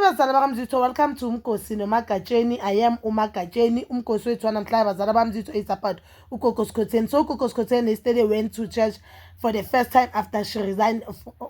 bazala bakamzitho, welcome to Umkosi noMagatsheni. I am uMagatsheni. Umkosi wethu namhlanje bazala bamzitho is about uGogo Skhotheni. So uGogo Skhotheni yesterday went to church for the first time after she resigned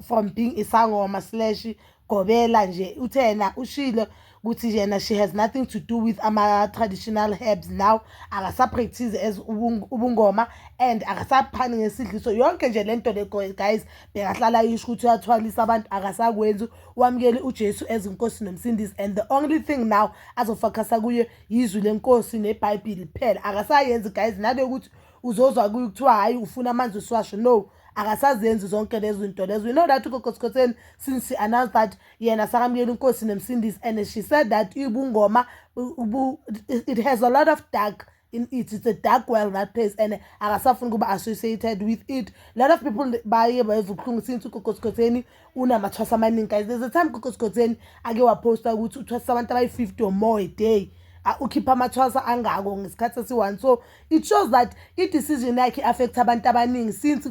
from being isangoma / gobela nje. Uthe yena ushilo ukuthi yena she has nothing to do with ama traditional herbs now. Akasapractice as ubungoma and akasaphani ngesidliso yonke nje lento le guys bekahlala yisho ukuthi uyathwalisa abantu akasakwenzi wamukele uJesu ezinkosi nomsindisi, and the only thing now azofocus kuyo yizwi lenkosi neBhayibheli kuphela. Akasayenzi guys nale ukuthi uzozwa kuthiwa hayi ufuna amanzi usiwasho, no, akasazenzi zonke lezo zinto lezo. We know that uGogo Skhotheni, since she announced that yena sakamukela inkosi nomsindisi, and she said that ibungoma it has a lot of dark in it. It's a dark well, that place, and akasafuna kuba associated with it. A lot of people baye bayivubuhlungu since uGogo Skhotheni unamathwasa amaningi guys. There's a time uGogo Skhotheni ake waposta ukuthi uthwasa abantu abayi-50 or more a day, ukhipha amathwasa angako ngesikhathi esi-1. So it shows that i-decision yakhe affect abantu abaningi since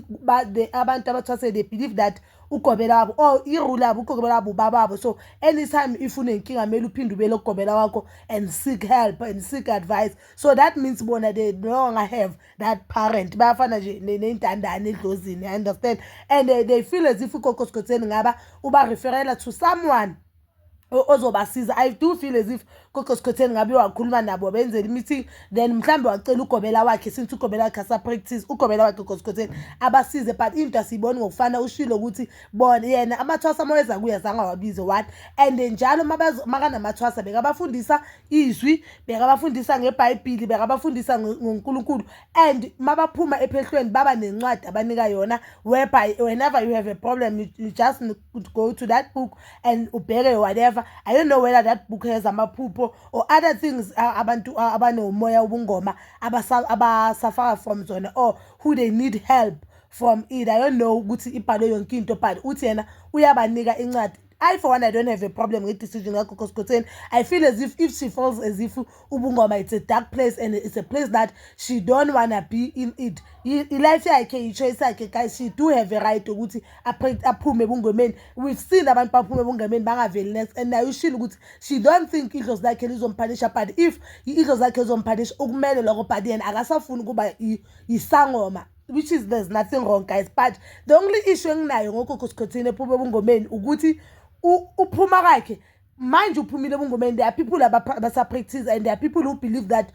abantu abathwase they believe that ugobela wabo or irule yabo ugobela wabo bababo. So anytime if unenkinga kumele uphinde ubele ugobela wakho and seek help and seek advice. So that means bona they no longer have that parent, bayafana nje nentandane edlozini, I understand, and they feel as if uGogo Skhotheni ngaba uba referela to someone ozobasiza. I do feel as if uGogo Skhotheni ngabe wakhuluma nabo benzela meeting, then mhlambe wacela ugobela wakhe since ugobela wakhe asa practice ugobela wakhe uGogo Skhotheni abasize, but into asiboni ngokufana ushilo ukuthi bona yena amathwasa amaweza kuya zanga wabize what, and njalo makana amathwasa bekabafundisa izwi, bekabafundisa ngeBhayibheli, bekabafundisa ngoNkulunkulu, and mabaphuma ephehlweni baba nencwadi abanika yona whereby whenever you have a problem you just go to that book and ubheke whatever. I don't know whether that book has amaphupho or other things abantu abanomoya ubungoma abasafaka from zona or who they need help from it. I don't know ukuthi ibhalo yonke into, but uthi yena uyabanika incwadi. I for one, I don't have a problem with decision kaGogo Skhotheni. I feel as if she feels as if ubungoma it's a dark place and it's a place that she don't wanna be in it. Life yakhe ichoice yakhe guys, she do have a right ukuthi aphume ebungomeni. We've seen abantu baphume ebungomeni bangaveli, and now ushilo ukuthi she don't think idlozi lakhe lizomphanisha, but if idlozi lakhe lizomphanisha ukumele lokho, but yena akasafuni kuba isangoma, which is there's nothing wrong guys. But the only issue enginayo ngoGogo Skhotheni ephume ebungomeni ukuthi uphuma kwakhe manje uphumile ebungomeni. There are people abasa practice and there are people who believe that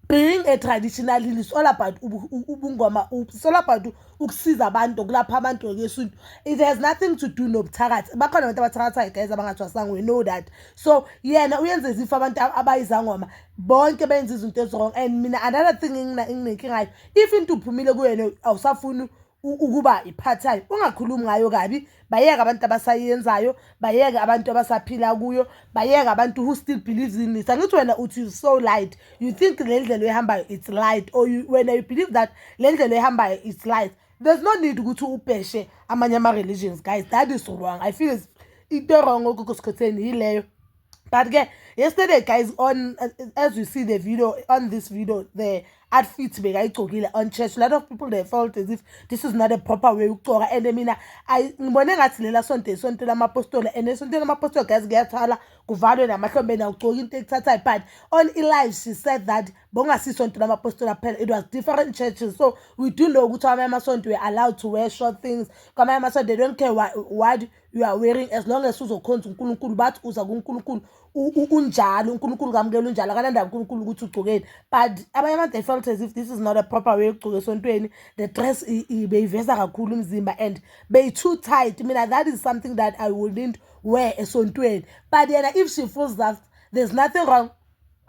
being a traditional is all about ubungoma, it's all about ukusiza abantu, ukulapha abantu ngesintu. It has nothing to do nobuthakathi. Bakhona abantu abathakathayo guys abangathwasanga, we know that. So yena uyenza izifo abantu abayizangoma bonke benza izinto ezwrong. And mina another thing enginenkinga, if into uphumile kuyena awusafuni ukuba i-part-time, ungakhulumi ngayo kabi, bayeka abantu abasayenzayo, bayeka abantu abasaphila kuyo, bayeka abantu who still believes in it. Angithi wena uthi so light, you think le ndlela ehambayo it's light, or when you believe that le ndlela ehambayo it's light, there's no need ukuthi ubheshe amanye ama-religions guys. That is wrong. I feel into wrong ngoGogo Skhotheni yileyo. But yesterday guys, on as you see the video, on this video, the outfits bekayigcokile on church, a lot of people they felt as if this is not a proper way ukugcoka. And mina ngibone ngathi lela sonto lamapostoli, and esonto lamapostoli guys kuyathala kuvalwe namahlombe na ugcoka into ekuthathayo. But on live she said that bongasisonto lamapostoli phela, it was different churches. So we do know ukuthi amanye amasonto were allowed to wear short things. Kwamanye amasonto they don't care what you are wearing as long as uzokhonza uNkulunkulu, bathi uza kuNkulunkulu unjalo, uNkulunkulu kamukela unjalo, akananda uNkulunkulu ukuthi ugcokeni. But abanye abantu they felt as if this is not a proper way ukugcoka esontweni. The dress beyiveza kakhulu umzimba and be too tight. I mean, that is something that I wouldn't wear esontweni. But if she feels that there's nothing wrong,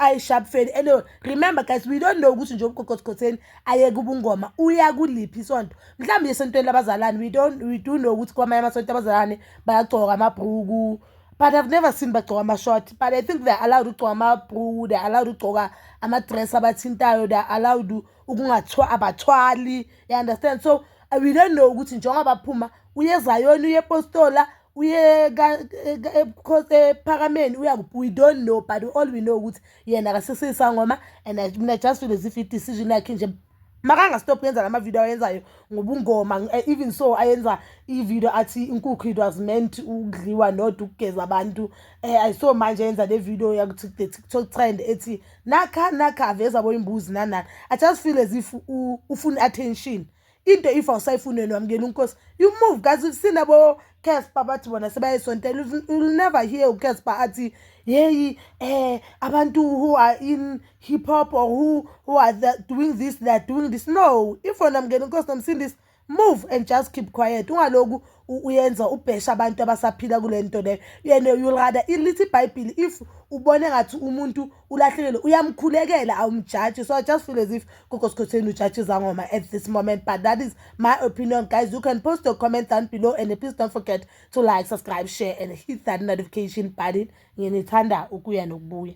I sharp fade. And remember guys, we don't know ukuthi nje uGogo Skhotheni ayeke ubungoma uya kuliphi isonto. Mhlawumbe esontweni labazalwane we do know ukuthi kwamanye amasonto abazalwane bayagcoka amabhruku, but I've never seen bagcoka ama-short. But I think they're allowed ukugcoka amabhruku, they're allowed ukugcoka ama-dress abathintayo, they're allowed abathwali, you understand. So we don't know ukuthi njengoba baphuma uye eZayoni, uye ePostola, uye ePhakameni, we don't know. But all we know ukuthi yena akasesisangoma, and I just feel as if it decision yakhe nje makanga stop yenza lama video ayenzayo ngobungoma even so ayenza i-video athi inkukhu it was meant ukudliwa not ukugeza abantu I saw manje yenza le video yakuthi the TikTok trend ethi nakha aveza boyimbuzi nanani. I just feel as if ufuna attention into if awusayifuneni wamukela unkosi you move guys. We've seen abo Casper bathi bona sebayisontela. You'll never hear Casper athi hey abantu who are in hip hop or who are doing this, they're doing this. No, if wamukela unkosi nomsindisi move and just keep quiet. Ungaloku uyenza ubhesha abantu abasaphila kule nto le. Yena you'll rather ilithi iBhayibheli if ubone ngathi umuntu ulahlekile uyamkhulekela awumjudge. So I just feel as if Kokoskhotheni ujudges Zangoma at this moment, but that is my opinion guys. You can post your comment down below and please don't forget to like, subscribe, share and hit that notification button. Nginithanda ukuya nokubuya.